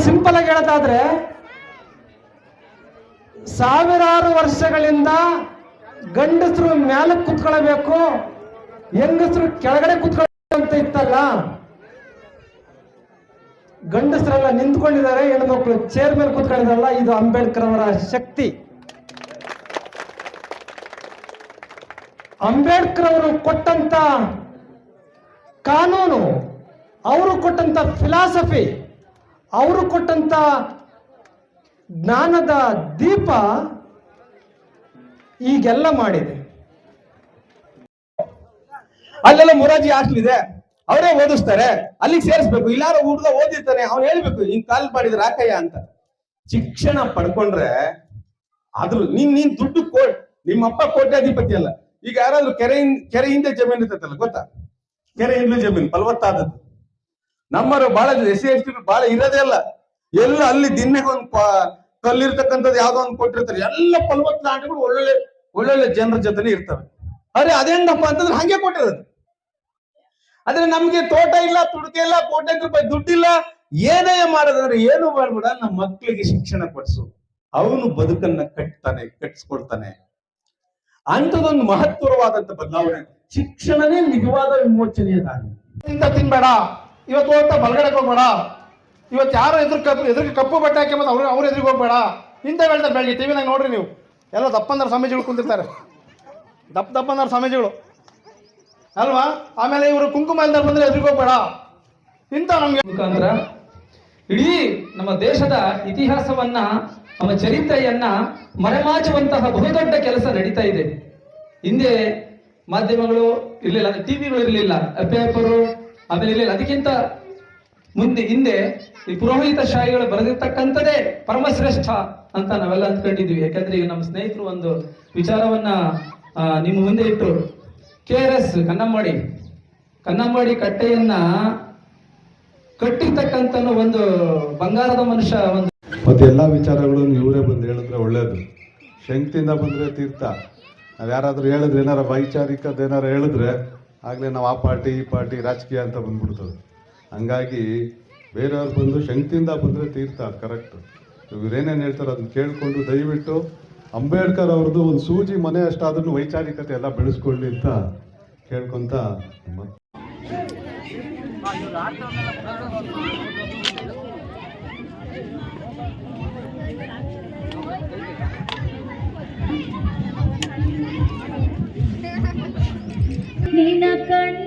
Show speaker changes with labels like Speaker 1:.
Speaker 1: Simple ಆಗಿ ಹೇಳೋದಾದ್ರೆ ಸಾವಿರಾರು ವರ್ಷಗಳಿಂದ ಗಂಡಸರು ಮೇಲೆ ಕುತ್ಕೊಳ್ಬೇಕು, ಹೆಂಗಸರು ಕೆಳಗಡೆ ಕುತ್ಕೊಳ್ಬೇಕು ಅಂತ ಇತ್ತಲ್ಲ. ಗಂಡಸರೆಲ್ಲ ನಿಂತ್ಕೊಂಡಿದ್ದಾರೆ, ಹೆಣ್ಮಕ್ಳು ಚೇರ್ ಮೇಲೆ ಕುತ್ಕೊಂಡಿದಾರಲ್ಲ. ಇದು ಅಂಬೇಡ್ಕರ್ ಅವರ ಶಕ್ತಿ. ಅಂಬೇಡ್ಕರ್ ಅವರು ಕೊಟ್ಟಂತ ಕಾನೂನು, ಅವರು ಕೊಟ್ಟಂತ ಫಿಲಾಸಫಿ, ಅವರು ಕೊಟ್ಟಂತ ಜ್ಞಾನದ ದೀಪ ಈಗೆಲ್ಲ ಮಾಡಿದೆ.
Speaker 2: ಅಲ್ಲೆಲ್ಲ ಮೊರಾರ್ಜಿ ಹಾಸ್ಟೆಲ್ ಇದೆ, ಅವರೇ ಓದಿಸ್ತಾರೆ, ಅಲ್ಲಿಗೆ ಸೇರಿಸ್ಬೇಕು. ಇಲ್ಲಾರೋ ಹುಡುಗ ಓದಿರ್ತಾನೆ, ಅವ್ನು ಹೇಳ್ಬೇಕು ಹಿಂಗ್ ಕಾಲ್ ಮಾಡಿದ್ರೆ ಆಕಯ್ಯ ಅಂತ. ಶಿಕ್ಷಣ ಪಡ್ಕೊಂಡ್ರೆ ಆದ್ರೂ ನೀನ್ ದುಡ್ಡು ನಿಮ್ಮಪ್ಪ ಕೋಟ್ಯಾಧಿಪತಿ ಅಲ್ಲ. ಈಗ ಯಾರಾದ್ರೂ ಕೆರೆ ಹಿಂದೆ ಜಮೀನು ಇರ್ತೈತಲ್ಲ, ಗೊತ್ತಾ? ಕೆರೆ ಹಿಂದೆ ಜಮೀನು ಫಲವತ್ತಾದದ್ದು. ನಮ್ಮರು ಬಹಳ ಎಸ್.ಸಿ ಬಹಳ ಇರೋದೇ ಅಲ್ಲ. ಎಲ್ಲ ಅಲ್ಲಿ ದಿನಕ್ಕೊಂದು ಕಲ್ಲಿರ್ತಕ್ಕಂಥದ್ದು ಯಾವ್ದೋ ಒಂದು ಕೊಟ್ಟಿರ್ತಾರೆ. ಎಲ್ಲ ಫಲವತ್ತ ನಾಟಗಳು ಒಳ್ಳೊಳ್ಳೆ ಜನರ ಜೊತೆ ಇರ್ತವೆ. ಅರೆ ಅದೇನಪ್ಪ ಅಂತಂದ್ರೆ ಹಂಗೆ ಕೊಟ್ಟಿರೋದು. ಆದ್ರೆ ನಮ್ಗೆ ತೋಟ ಇಲ್ಲ, ತುಡಿಕೆ ಇಲ್ಲ, ಕೋಟ್ಯಾಂತರ ರೂಪಾಯಿ ದುಡ್ಡಿಲ್ಲ, ಏನೇ ಮಾಡೋದಂದ್ರೆ ಏನು ಮಾಡ್ಬೇಡ, ನಮ್ಮ ಮಕ್ಕಳಿಗೆ ಶಿಕ್ಷಣ ಕೊಡ್ಸು, ಅವನು ಬದುಕನ್ನ ಕಟ್ಟಿಸ್ಕೊಡ್ತಾನೆ. ಅಂಥದೊಂದು ಮಹತ್ವವಾದಂತ ಬದಲಾವಣೆ. ಶಿಕ್ಷಣನೇ ನಿಜವಾದ ವಿಮೋಚನೆಯ ದಾರಿ.
Speaker 3: ಇಂತ ತಿನ್ಬೇಡ, ಇವತ್ತು ಹೋಗ್ತಾ ಬಲ್ಗಡೆಗೆ ಹೋಗ್ಬೇಡ, ಇವತ್ತು ಯಾರು ಎದುರಿಗೆ ಕಪ್ಪು ಬಟ್ಟೆ ಹಾಕಿ ಮತ್ತೆ ಅವ್ರ ಎದುರಿಗೆ ಹೋಗ್ಬೇಡ ಇಂತ ಹೇಳ್ತಾರೆ. ಬೆಳಗ್ಗೆ ಟಿವಿನಾಗ ನೋಡ್ರಿ ನೀವು, ಎಲ್ಲ ದಪ್ಪಂದರ ಸ್ವಾಮೀಜಿಗಳು ಕುಂತಿರ್ತಾರೆ, ದಪ್ಪಂದರ ಸ್ವಾಮೀಜಿಗಳು ಅಲ್ವಾ. ಆಮೇಲೆ ಇವರು ಕುಂಕುಮ ಇಲ್ದಾರ ಬಂದ್ರೆ ಎದುರಿಗೆ ಹೋಗ್ಬೇಡ ಇಂತ ನಮ್ಗೆ
Speaker 4: ಮುಖಾಂತರ ಇಡೀ ನಮ್ಮ ದೇಶದ ಇತಿಹಾಸವನ್ನ, ನಮ್ಮ ಚರಿತ್ರೆಯನ್ನ ಮರೆಮಾಚುವಂತಹ ಬಹುದೊಡ್ಡ ಕೆಲಸ ನಡೀತಾ ಇದೆ. ಹಿಂದೆ ಮಾಧ್ಯಮಗಳು ಇರಲಿಲ್ಲ, ಟಿವಿಗಳು ಇರಲಿಲ್ಲ, ಪೇಪರು ಆಮೇಲೆ ಇರಲಿಲ್ಲ. ಅದಕ್ಕಿಂತ ಹಿಂದೆ ಈ ಪುರೋಹಿತ ಶಾಹಿಗಳು ಬರೆದಿರ್ತಕ್ಕಂಥದ್ದೇ ಪರಮಶ್ರೇಷ್ಠ ಅಂತ ನಾವೆಲ್ಲ ಅಂದ್ಕೊಂಡಿದ್ವಿ. ಯಾಕಂದ್ರೆ ಈಗ ನಮ್ಮ ಸ್ನೇಹಿತರು ಒಂದು ವಿಚಾರವನ್ನ ನಿಮ್ಮ ಮುಂದೆ ಇಟ್ಟರು. KRS ಕನ್ನಂಬಾಡಿ ಕಟ್ಟೆಯನ್ನ ಕಟ್ಟಿರ್ತಕ್ಕಂಥ ಒಂದು ಬಂಗಾರದ ಮನುಷ್ಯ. ಒಂದು
Speaker 5: ಮತ್ತೆ ಎಲ್ಲ ವಿಚಾರಗಳನ್ನು ಇವರೇ ಬಂದು ಹೇಳಿದ್ರೆ ಒಳ್ಳೇದು. ಶಂಕ್ತಿಯಿಂದ ಬಂದ್ರೆ ತೀರ್ಥ. ನಾವು ಯಾರಾದ್ರೂ ಹೇಳಿದ್ರೆ, ಏನಾರ ವೈಚಾರಿಕದ ಹೇಳಿದ್ರೆ ಆಗ್ಲೇ ನಾವು ಆ ಪಾರ್ಟಿ ಈ ಪಾರ್ಟಿ ರಾಜಕೀಯ ಅಂತ ಬಂದ್ಬಿಡ್ತದೆ. ಹಂಗಾಗಿ ಬೇರೆಯವ್ರು ಬಂದು ಶಂಕ್ತಿಯಿಂದ ಬಂದರೆ ತೀರ್ಥ, ಅದು ಕರೆಕ್ಟ್. ಇವರೇನೇನು ಹೇಳ್ತಾರೆ ಅದನ್ನ ಕೇಳಿಕೊಂಡು ದಯವಿಟ್ಟು ಅಂಬೇಡ್ಕರ್ ಅವ್ರದ್ದು ಒಂದು ಸೂಜಿ ಮನೆ ಅಷ್ಟಾದ್ರೂ ವೈಚಾರಿಕತೆ ಎಲ್ಲ ಬೆಳೆಸ್ಕೊಳ್ಳಿ ಅಂತ ಕೇಳ್ಕೊಂತ
Speaker 6: ನಿನ್ನ ಕಣ್ಣ